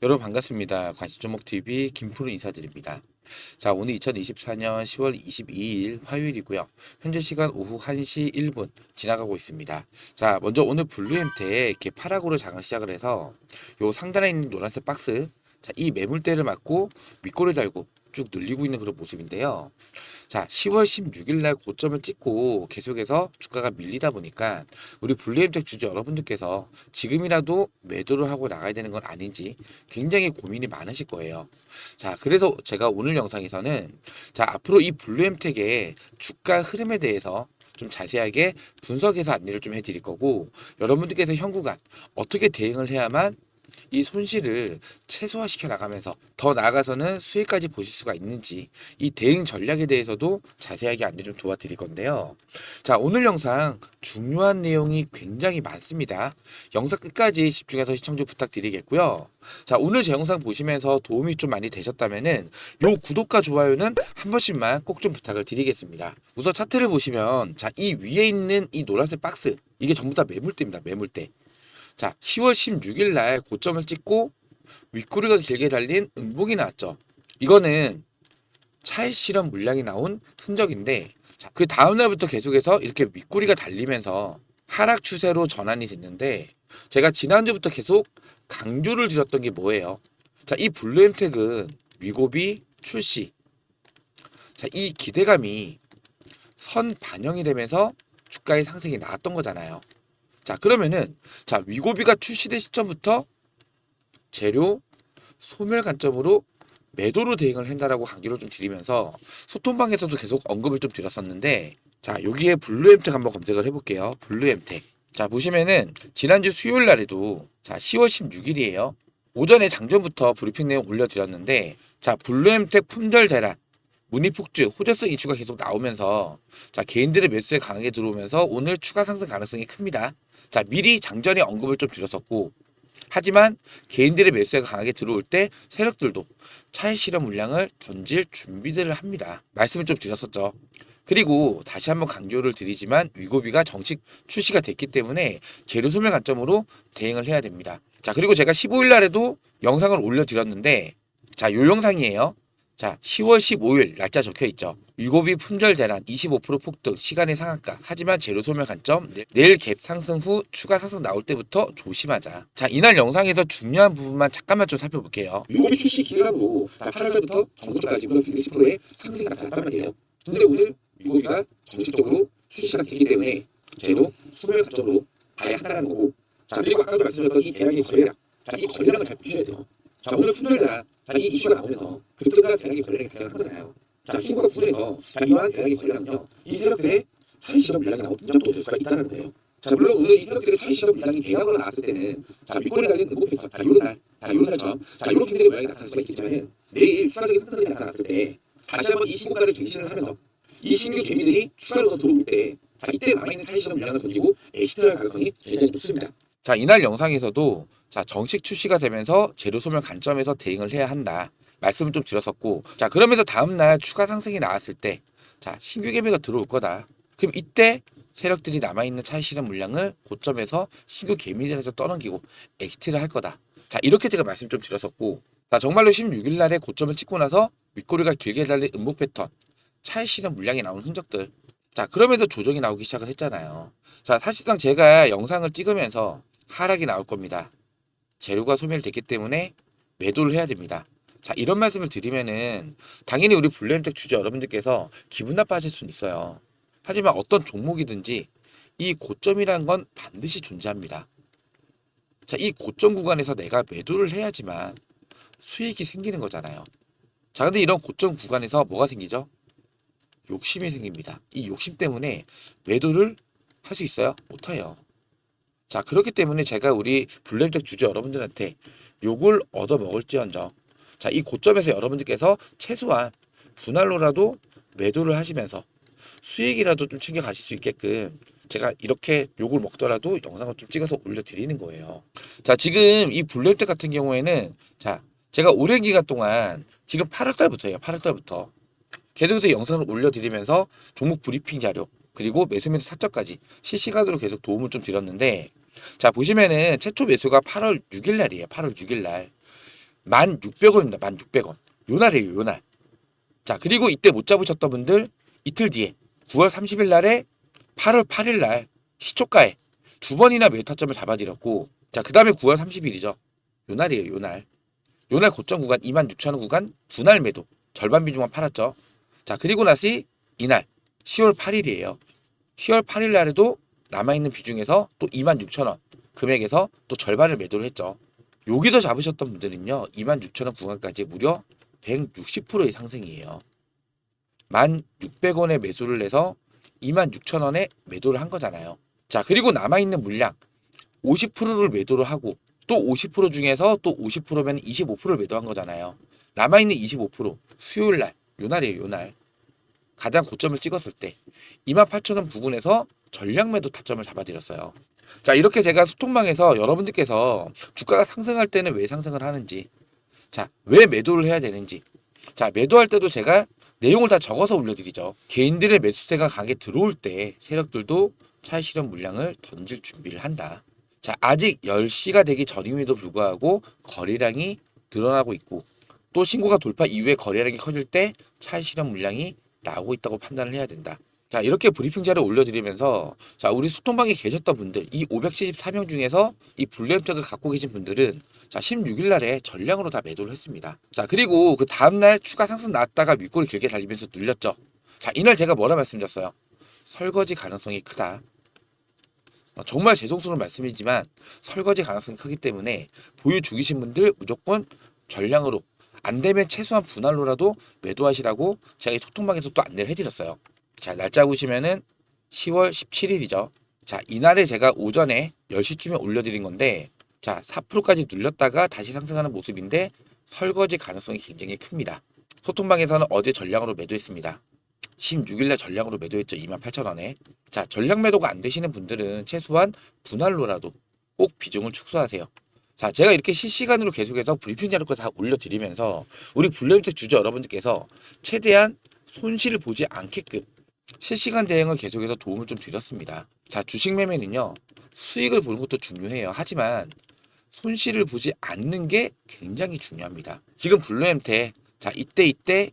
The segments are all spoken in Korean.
여러분 반갑습니다. 관심종목TV 김프로 인사드립니다. 자, 오늘 2024년 10월 22일 화요일이고요. 현재 시간 오후 1시 1분 지나가고 있습니다. 자, 먼저 오늘 블루엠테 이렇게 파락으로 장을 시작을 해서 요 상단에 있는 노란색 박스, 자, 이 매물대를 맞고 윗골을 달고 쭉 늘리고 있는 그런 모습인데요. 자, 10월 16일 날 고점을 찍고 계속해서 주가가 밀리다 보니까 우리 블루엠텍 주주 여러분들께서 지금이라도 매도를 하고 나가야 되는 건 아닌지 굉장히 고민이 많으실 거예요. 자, 그래서 제가 오늘 영상에서는 자, 앞으로 이 블루엠텍의 주가 흐름에 대해서 좀 자세하게 분석해서 안내를 좀 해드릴 거고, 여러분들께서 현구간 어떻게 대응을 해야만 이 손실을 최소화시켜 나가면서 더 나아가서는 수익까지 보실 수가 있는지, 이 대응 전략에 대해서도 자세하게 안내 좀 도와드릴 건데요. 자, 오늘 영상 중요한 내용이 굉장히 많습니다. 영상 끝까지 집중해서 시청 좀 부탁드리겠고요. 자, 오늘 제 영상 보시면서 도움이 좀 많이 되셨다면은 요 구독과 좋아요는 한 번씩만 꼭 좀 부탁을 드리겠습니다. 우선 차트를 보시면, 자, 이 위에 있는 이 노란색 박스, 이게 전부 다 매물대입니다. 매물대. 자, 10월 16일 날 고점을 찍고 윗꼬리가 길게 달린 음봉이 나왔죠. 이거는 차익 실현 물량이 나온 흔적인데, 자, 그 다음 날부터 계속해서 이렇게 윗꼬리가 달리면서 하락 추세로 전환이 됐는데, 제가 지난주부터 계속 강조를 드렸던 게 뭐예요? 자, 이 블루엠텍은 위고비 출시, 자, 이 기대감이 선 반영이 되면서 주가의 상승이 나왔던 거잖아요. 자, 그러면은, 자, 위고비가 출시된 시점부터 재료 소멸 관점으로 매도로 대응을 한다라고 강조를 좀 드리면서 소통방에서도 계속 언급을 좀 드렸었는데, 자, 여기에 블루엠텍 한번 검색을 해볼게요. 블루엠텍. 자, 보시면은 지난주 수요일 날에도, 자, 10월 16일이에요. 오전에 장전부터 브리핑 내용 올려드렸는데, 자, 블루엠텍 품절 대란, 문의폭주, 호재성 이슈가 계속 나오면서, 자, 개인들의 매수에 강하게 들어오면서 오늘 추가 상승 가능성이 큽니다. 자, 미리 장전에 언급을 좀 드렸었고, 하지만 개인들의 매수가 강하게 들어올 때 세력들도 차익 실현 물량을 던질 준비들을 합니다. 말씀을 좀 드렸었죠. 그리고 다시 한번 강조를 드리지만 위고비가 정식 출시가 됐기 때문에 재료 소멸 관점으로 대응을 해야 됩니다. 자, 그리고 제가 15일 날에도 영상을 올려드렸는데, 자, 요 영상이에요. 자, 10월 15일 날짜 적혀 있죠. 위고비 품절 대란 25% 폭등, 시간의 상한가. 하지만 재료 소멸 관점, 내일 갭 상승 후 추가 상승 나올 때부터 조심하자. 자, 이날 영상에서 중요한 부분만 잠깐만 좀 살펴볼게요. 위고비 출시 기간으로 8월부터 정점까지 무려 160%의 상승이 나타났단 말이에요. 근데 오늘 위고비가 정식적으로 출시가 되기 때문에 재료 소멸 관점으로 봐야 한다는 거고. 자, 그리고 아까도 말씀드렸던 이 대량의 거래량. 자, 이 거래량을 잘 보셔야 돼요. 자, 오늘 품절 대란. 자, 이 이슈가 나오면서 급등과 대량의 거래량이 발생한 거잖아요. 자, 신고가 구분해서 자, 이러한 대량의 거래량은요, 이 세력들의 차익 실현 물량이 나온 흔적도 될 수가 있다는 거예요. 자, 물론 오늘 이 세력들의 차익 실현 물량이 대량으로 나왔을 때는, 자, 윗골에 달린 음봉 패턴, 자, 요런 날, 자, 요런 날처럼, 자, 요런 캔들의 모양이 나타날 수가 있겠지만은, 내일 추가적인 상승이 나타났을 때 다시 한번 이 신고가를 갱신을 하면서 이 신규 개미들이 추가로 더 들어올 때, 자, 이때 남아있는 차익 실현 물량을 던지고 엑시트할 가능성이 굉장히 높습니다. 자, 이날 영상에서도, 자, 정식 출시가 되면서 재료 소멸 관점에서 대응을 해야 한다 말씀을 좀 드렸었고, 자, 그러면서 다음날 추가 상승이 나왔을 때, 자, 신규 개미가 들어올 거다. 그럼 이때 세력들이 남아있는 차익 실현 물량을 고점에서 신규 개미들에서 떠넘기고 엑시트를 할 거다. 자, 이렇게 제가 말씀 좀 드렸었고, 자, 정말로 16일 날에 고점을 찍고 나서 윗꼬리가 길게 달린 음봉 패턴, 차익 실현 물량이 나오는 흔적들, 자, 그러면서 조정이 나오기 시작을 했잖아요. 자, 사실상 제가 영상을 찍으면서 하락이 나올 겁니다. 재료가 소멸됐기 때문에 매도를 해야 됩니다. 자, 이런 말씀을 드리면은 당연히 우리 블루엠텍 주주 여러분들께서 기분 나빠하실 수는 있어요. 하지만 어떤 종목이든지 이 고점이라는 건 반드시 존재합니다. 자, 이 고점 구간에서 내가 매도를 해야지만 수익이 생기는 거잖아요. 자, 근데 이런 고점 구간에서 뭐가 생기죠? 욕심이 생깁니다. 이 욕심 때문에 매도를 할 수 있어요? 못해요. 자, 그렇기 때문에 제가 우리 블루엠텍 주주 여러분들한테 욕을 얻어 먹을지언정, 자, 이 고점에서 여러분들께서 최소한 분할로라도 매도를 하시면서 수익이라도 좀 챙겨 가실 수 있게끔 제가 이렇게 욕을 먹더라도 영상을 좀 찍어서 올려드리는 거예요. 자, 지금 이 블루엠텍 같은 경우에는, 자, 제가 오랜 기간 동안 지금 8월 달부터예요. 8월 달부터 계속해서 영상을 올려드리면서 종목 브리핑 자료, 그리고 매수 매도 사점까지 실시간으로 계속 도움을 좀 드렸는데, 자, 보시면은 최초 매수가 8월 6일 날이에요. 8월 6일 날. 16,000원입니다. 16,000원. 요 날이에요, 요 날. 자, 그리고 이때 못 잡으셨던 분들 이틀 뒤에 9월 30일 날에 8월 8일 날 시초가에 두 번이나 매도 타점을 잡아드렸고, 자, 그 다음에 9월 30일이죠. 요 날이에요, 요 날. 요 날 고점 구간 26,000원 구간 분할 매도 절반 비중만 팔았죠. 자, 그리고 나서 이날 10월 8일이에요. 10월 8일 날에도 남아있는 비중에서 또 26,000원 금액에서 또 절반을 매도를 했죠. 여기서 잡으셨던 분들은요, 26,000원 구간까지 무려 160%의 상승이에요. 1,600원에 매수를 해서 26,000원에 매도를 한 거잖아요. 자, 그리고 남아있는 물량 50%를 매도를 하고 또 50% 중에서 또 50%면 25%를 매도한 거잖아요. 남아있는 25% 수요일 날, 요 날이에요, 요 날. 가장 고점을 찍었을 때 28,000원 부근에서 전량 매도 타점을 잡아드렸어요. 자, 이렇게 제가 소통방에서 여러분들께서 주가가 상승할 때는 왜 상승을 하는지, 자, 왜 매도를 해야 되는지, 자, 매도할 때도 제가 내용을 다 적어서 올려드리죠. 개인들의 매수세가 강하게 들어올 때 세력들도 차익 실현 물량을 던질 준비를 한다. 자, 아직 10시가 되기 전임에도 불구하고 거래량이 늘어나고 있고, 또 신고가 돌파 이후에 거래량이 커질 때 차익 실현 물량이 나오고 있다고 판단을 해야 된다. 자, 이렇게 브리핑 자료 올려드리면서, 자, 우리 소통방에 계셨던 분들, 이 574명 중에서 이 블루 햄텍을 갖고 계신 분들은 자, 16일 날에 전량으로 다 매도를 했습니다. 자, 그리고 그 다음날 추가 상승 나왔다가 윗골이 길게 달리면서 눌렸죠. 자, 이날 제가 뭐라 말씀드렸어요? 설거지 가능성이 크다. 정말 죄송스러운 말씀이지만 설거지 가능성이 크기 때문에 보유 중이신 분들 무조건 전량으로, 안 되면 최소한 분할로라도 매도하시라고 제가 이 소통방에서 또 안내를 해드렸어요. 자, 날짜 보시면은 10월 17일이죠. 자, 이날에 제가 오전에 10시쯤에 올려드린 건데, 자, 4%까지 눌렸다가 다시 상승하는 모습인데 설거지 가능성이 굉장히 큽니다. 소통방에서는 어제 전량으로 매도했습니다. 16일날 전량으로 매도했죠. 28,000원에. 자, 전량 매도가 안 되시는 분들은 최소한 분할로라도 꼭 비중을 축소하세요. 자, 제가 이렇게 실시간으로 계속해서 브리핑 자료까지 다 올려드리면서 우리 블루햄텍 주주 여러분들께서 최대한 손실을 보지 않게끔 실시간 대응을 계속해서 도움을 좀 드렸습니다. 자, 주식 매매는요, 수익을 보는 것도 중요해요. 하지만 손실을 보지 않는 게 굉장히 중요합니다. 지금 블루햄텍, 자, 이때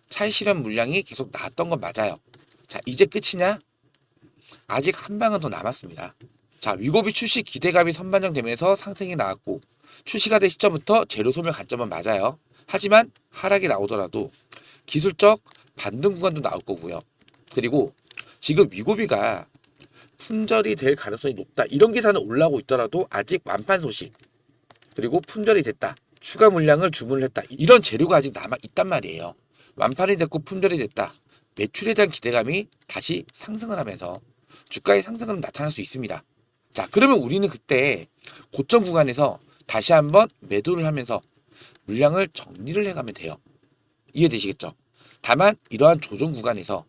차익 실현 물량이 계속 나왔던 건 맞아요. 자, 이제 끝이냐? 아직 한 방은 더 남았습니다. 자, 위고비 출시 기대감이 선반영되면서 상승이 나왔고, 출시가 된 시점부터 재료 소멸 관점은 맞아요. 하지만 하락이 나오더라도 기술적 반등 구간도 나올 거고요. 그리고 지금 위고비가 품절이 될 가능성이 높다, 이런 기사는 올라오고 있더라도 아직 완판 소식, 그리고 품절이 됐다, 추가 물량을 주문을 했다, 이런 재료가 아직 남아 있단 말이에요. 완판이 됐고 품절이 됐다, 매출에 대한 기대감이 다시 상승을 하면서 주가의 상승은 나타날 수 있습니다. 자, 그러면 우리는 그때 고점 구간에서 다시 한번 매도를 하면서 물량을 정리를 해가면 돼요. 이해되시겠죠? 다만 이러한 조정 구간에서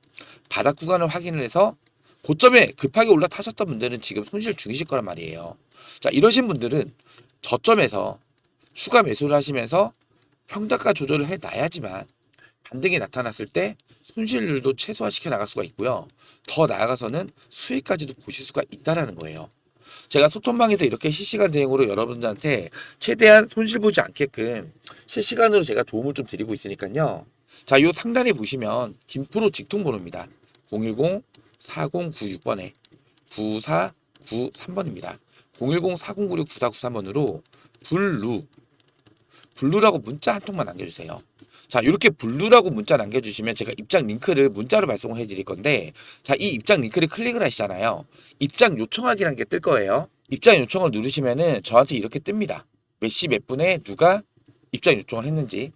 바닥 구간을 확인을 해서 고점에 급하게 올라타셨던 분들은 지금 손실 중이실 거란 말이에요. 자, 이러신 분들은 저점에서 추가 매수를 하시면서 평단가 조절을 해놔야지만 반등이 나타났을 때 손실률도 최소화시켜 나갈 수가 있고요. 더 나아가서는 수익까지도 보실 수가 있다라는 거예요. 제가 소통방에서 이렇게 실시간 대응으로 여러분들한테 최대한 손실 보지 않게끔 실시간으로 제가 도움을 좀 드리고 있으니까요. 자, 요 상단에 보시면 김프로 직통번호입니다. 010-4096번에 9493번입니다. 010-4096-9493번으로 블루라고 문자 한 통만 남겨주세요. 자, 이렇게 블루라고 문자 남겨주시면 제가 입장 링크를 문자로 발송을 해드릴 건데, 자, 이 입장 링크를 클릭을 하시잖아요. 입장 요청하기라는 게 뜰 거예요. 입장 요청을 누르시면은 저한테 이렇게 뜹니다. 몇 시 몇 분에 누가 입장 요청을 했는지.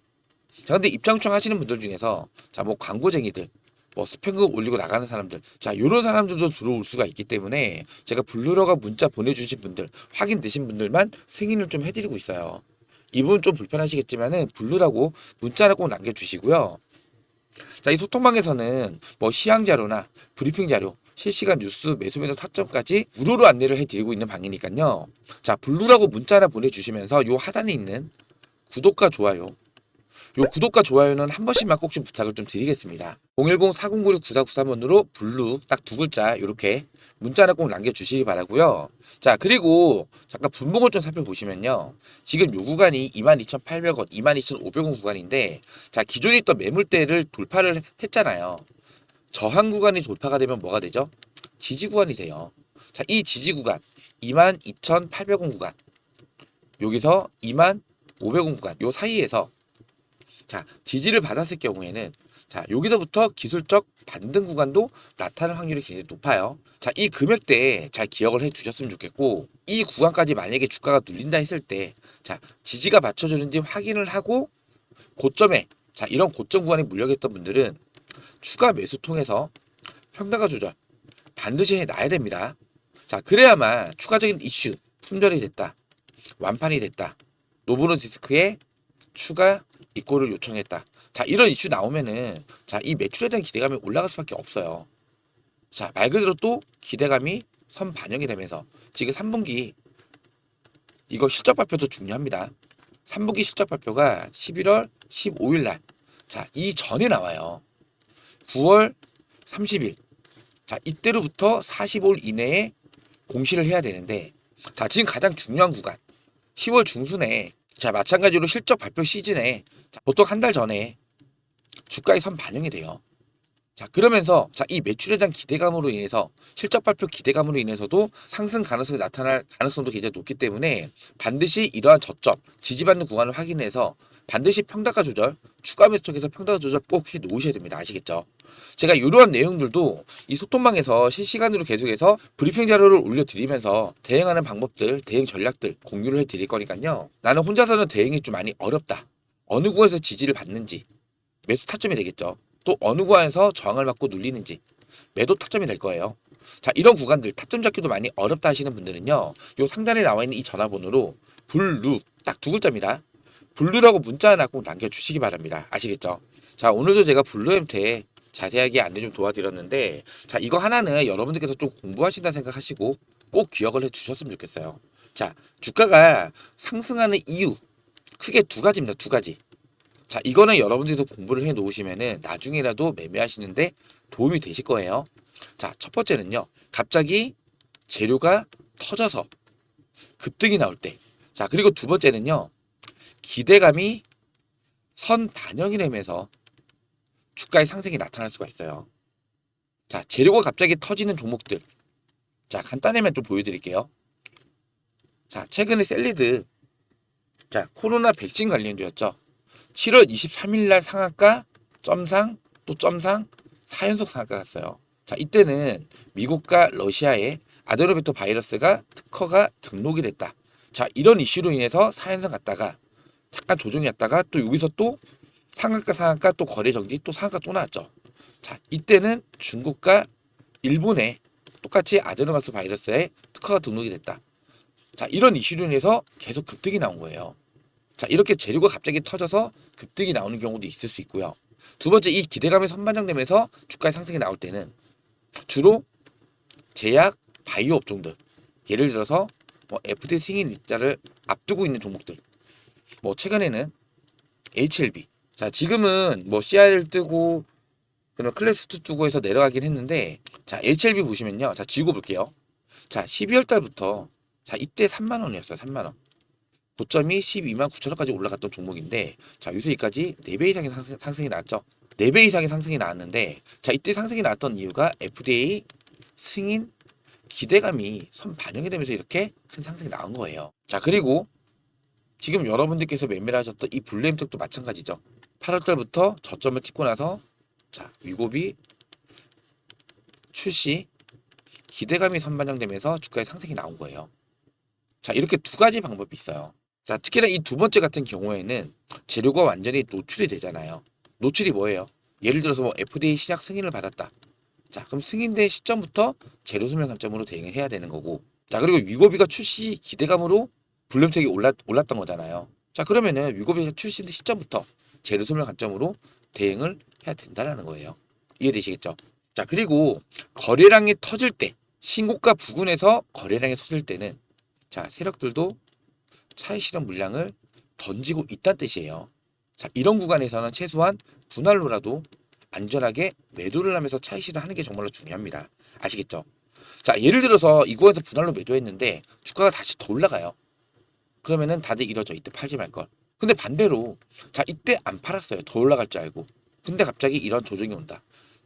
자, 근데 입장 요청 하시는 분들 중에서 자, 뭐 광고쟁이들, 뭐 스팸급 올리고 나가는 사람들, 자, 요런 사람들도 들어올 수가 있기 때문에 제가 블루라고 문자 보내주신 분들, 확인되신 분들만 승인을 좀 해드리고 있어요. 이 부분 좀 불편하시겠지만은 블루라고 문자를 꼭 남겨주시고요. 자, 이 소통방에서는 뭐 시황 자료나 브리핑 자료, 실시간 뉴스, 매수매도 타점까지 무료로 안내를 해드리고 있는 방이니까요. 자, 블루라고 문자 하나 보내주시면서 요 하단에 있는 구독과 좋아요, 요 구독과 좋아요는 한 번씩만 꼭 좀 부탁을 좀 드리겠습니다. 010-4096-9493번으로 블루 딱 두 글자 이렇게 문자 하나 꼭 남겨주시기 바라고요. 자, 그리고 잠깐 분봉을 좀 살펴보시면요. 지금 요 구간이 22,800원, 22,500원 구간인데, 자, 기존에 있던 매물대를 돌파를 했잖아요. 저항 구간이 돌파가 되면 뭐가 되죠? 지지 구간이 돼요. 자, 이 지지 구간 22,800원 구간, 여기서 25,500원 구간 요 사이에서 자, 지지를 받았을 경우에는 자, 여기서부터 기술적 반등 구간도 나타날 확률이 굉장히 높아요. 자, 이 금액대에 잘 기억을 해 두셨으면 좋겠고, 이 구간까지 만약에 주가가 눌린다 했을 때, 자, 지지가 맞춰주는지 확인을 하고 고점에, 자, 이런 고점 구간에 물려있던 분들은 추가 매수 통해서 평단가 조절 반드시 해놔야 됩니다. 자, 그래야만 추가적인 이슈, 품절이 됐다, 완판이 됐다, 노브노디스크에 추가 입고를 요청했다. 자, 이런 이슈 나오면은 자, 이 매출에 대한 기대감이 올라갈 수밖에 없어요. 자, 말 그대로 또 기대감이 선 반영이 되면서 지금 3분기 이거 실적 발표도 중요합니다. 3분기 실적 발표가 11월 15일 날. 자, 이 전에 나와요. 9월 30일. 자, 이때로부터 45일 이내에 공시를 해야 되는데, 자, 지금 가장 중요한 구간 10월 중순에, 자, 마찬가지로 실적 발표 시즌에 자, 보통 한 달 전에 주가의 선 반영이 돼요. 자, 그러면서 자, 이 매출에 대한 기대감으로 인해서 실적 발표 기대감으로 인해서도 상승 가능성이 나타날 가능성도 굉장히 높기 때문에 반드시 이러한 저점 지지받는 구간을 확인해서 반드시 평단가 조절, 추가 매수 통해서 평단가 조절 꼭 해 놓으셔야 됩니다. 아시겠죠? 제가 이러한 내용들도 이 소통방에서 실시간으로 계속해서 브리핑 자료를 올려드리면서 대응하는 방법들, 대응 전략들 공유를 해드릴 거니까요. 나는 혼자서는 대응이 좀 많이 어렵다. 어느 구간에서 지지를 받는지 매수 타점이 되겠죠. 또 어느 구간에서 저항을 받고 눌리는지 매도 타점이 될 거예요. 자, 이런 구간들 타점 잡기도 많이 어렵다 하시는 분들은요, 요 상단에 나와 있는 이 전화번호로 블루 딱 두 글자입니다. 블루라고 문자 하나 꼭 남겨주시기 바랍니다. 아시겠죠? 자, 오늘도 제가 블루엠테 자세하게 안내 좀 도와드렸는데, 자, 이거 하나는 여러분들께서 좀 공부하신다 생각하시고 꼭 기억을 해 주셨으면 좋겠어요. 자, 주가가 상승하는 이유 크게 두 가지입니다. 두 가지. 자, 이거는 여러분들께서 공부를 해 놓으시면은 나중에라도 매매하시는데 도움이 되실 거예요. 자, 첫 번째는요, 갑자기 재료가 터져서 급등이 나올 때. 자, 그리고 두 번째는요, 기대감이 선 반영이 되면서 주가의 상승이 나타날 수가 있어요. 자, 재료가 갑자기 터지는 종목들. 자, 간단하면 좀 보여드릴게요. 자, 최근에 셀리드. 자, 코로나 백신 관련주였죠. 7월 23일 날 상한가, 점상, 또 점상, 4연속 상한가 갔어요. 자, 이때는 미국과 러시아의 아데노베토 바이러스가 특허가 등록이 됐다. 자, 이런 이슈로 인해서 4연속 갔다가 잠깐 조정이 왔다가 또 여기서 또 상한가 상한가 또 거래 정지 또 상한가 또 나왔죠. 자, 이때는 중국과 일본에 똑같이 아데노마스 바이러스에 특허가 등록이 됐다. 자, 이런 이슈로 인해서 계속 급등이 나온 거예요. 자, 이렇게 재료가 갑자기 터져서 급등이 나오는 경우도 있을 수 있고요. 두 번째, 이 기대감이 선반영되면서 주가의 상승이 나올 때는 주로 제약, 바이오 업종들, 예를 들어서 뭐 FDA 승인 일자를 앞두고 있는 종목들, 뭐 최근에는 HLB. 자, 지금은 뭐 CR을 뜨고 그러면 클래스2 뜨고 해서 내려가긴 했는데, 자, HLB 보시면요. 자, 지우고 볼게요. 자, 12월 달부터 자, 이때 3만 원이었어요. 3만 원. 고점이 12만 9천 원까지 올라갔던 종목인데, 자, 요새까지 4배 이상의 상승이 나왔죠. 4배 이상의 상승이 나왔는데, 자, 이때 상승이 나왔던 이유가 FDA 승인 기대감이 선 반영이 되면서 이렇게 큰 상승이 나온 거예요. 자, 그리고 지금 여러분들께서 매매를 하셨던 이 블루엠텍도 마찬가지죠. 8월 달부터 저점을 찍고 나서 자, 위고비 출시 기대감이 선반영되면서 주가의 상승이 나온 거예요. 자, 이렇게 두 가지 방법이 있어요. 자, 특히나 이 두 번째 같은 경우에는 재료가 완전히 노출이 되잖아요. 노출이 뭐예요? 예를 들어서 뭐 FDA 시작 승인을 받았다. 자, 그럼 승인된 시점부터 재료 소멸 관점으로 대응을 해야 되는 거고, 자, 그리고 위고비가 출시 기대감으로 블룸텍이 올랐던 거잖아요. 자, 그러면은 위고비가 출시된 시점부터 재료 소멸 관점으로 대응을 해야 된다라는 거예요. 이해되시겠죠? 자, 그리고 거래량이 터질 때, 신고가 부근에서 거래량이 터질 때는 자, 세력들도 차익 실현 물량을 던지고 있다는 뜻이에요. 자, 이런 구간에서는 최소한 분할로라도 안전하게 매도를 하면서 차익 실현하는 게 정말로 중요합니다. 아시겠죠? 자, 예를 들어서 이 구간에서 분할로 매도했는데 주가가 다시 더 올라가요. 그러면은 다들 이러죠. 이때 팔지 말 걸. 근데 반대로 자, 이때 안 팔았어요. 더 올라갈 줄 알고. 근데 갑자기 이런 조정이 온다.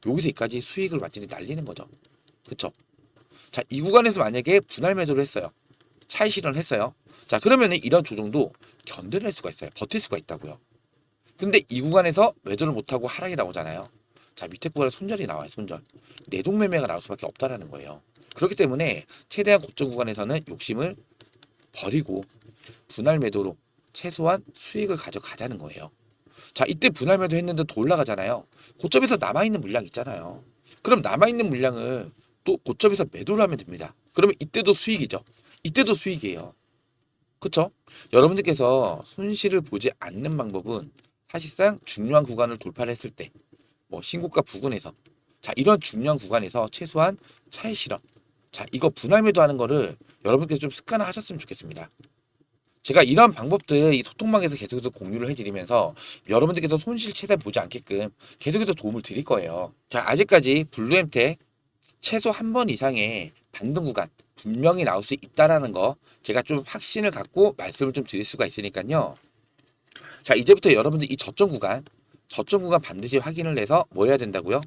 여기서 여기까지 수익을 완전히 날리는 거죠. 그쵸? 자, 이 구간에서 만약에 분할 매도를 했어요. 차익 실현을 했어요. 자, 그러면은 이런 조정도 견뎌낼 수가 있어요. 버틸 수가 있다고요. 근데 이 구간에서 매도를 못하고 하락이 나오잖아요. 자, 밑에 구간에 손절이 나와요. 손절. 내동매매가 나올 수밖에 없다라는 거예요. 그렇기 때문에 최대한 고점 구간에서는 욕심을 버리고 분할 매도로 최소한 수익을 가져가자는 거예요. 자, 이때 분할 매도 했는데 더 올라가잖아요. 고점에서 남아있는 물량 있잖아요. 그럼 남아있는 물량을 또 고점에서 매도를 하면 됩니다. 그러면 이때도 수익이죠. 이때도 수익이에요. 그쵸? 여러분들께서 손실을 보지 않는 방법은 사실상 중요한 구간을 돌파를 했을 때, 뭐 신고가 부근에서, 자, 이런 중요한 구간에서 최소한 차익 실현, 자, 이거 분할 매도하는 거를 여러분께서 좀 습관화 하셨으면 좋겠습니다. 제가 이런 방법들 이 소통방에서 계속해서 공유를 해드리면서 여러분들께서 손실 최대한 보지 않게끔 계속해서 도움을 드릴 거예요. 자, 아직까지 블루엠텍 최소 한 번 이상의 반등 구간 분명히 나올 수 있다라는 거 제가 좀 확신을 갖고 말씀을 좀 드릴 수가 있으니까요. 자, 이제부터 여러분들 이 저점 구간 반드시 확인을 해서 뭐 해야 된다고요?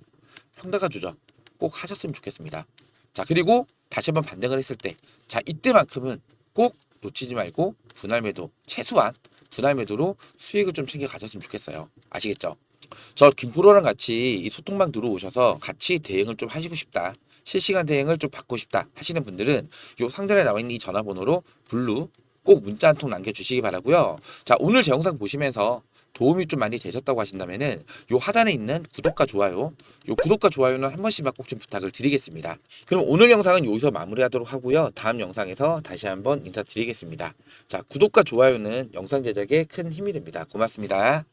평단가 조정 꼭 하셨으면 좋겠습니다. 자, 그리고 다시 한번 반등을 했을 때, 자, 이때만큼은 꼭 놓치지 말고 분할 매도, 최소한 분할 매도로 수익을 좀 챙겨 가셨으면 좋겠어요. 아시겠죠? 저 김프로랑 같이 이 소통방 들어오셔서 같이 대응을 좀 하시고 싶다. 실시간 대응을 좀 받고 싶다 하시는 분들은 요 상단에 나와 있는 이 전화번호로 블루 꼭 문자 한 통 남겨주시기 바라고요. 자, 오늘 제 영상 보시면서 도움이 좀 많이 되셨다고 하신다면은 요 하단에 있는 구독과 좋아요, 요 구독과 좋아요는 한 번씩만 꼭 좀 부탁을 드리겠습니다. 그럼 오늘 영상은 여기서 마무리하도록 하고요. 다음 영상에서 다시 한번 인사드리겠습니다. 자, 구독과 좋아요는 영상 제작에 큰 힘이 됩니다. 고맙습니다.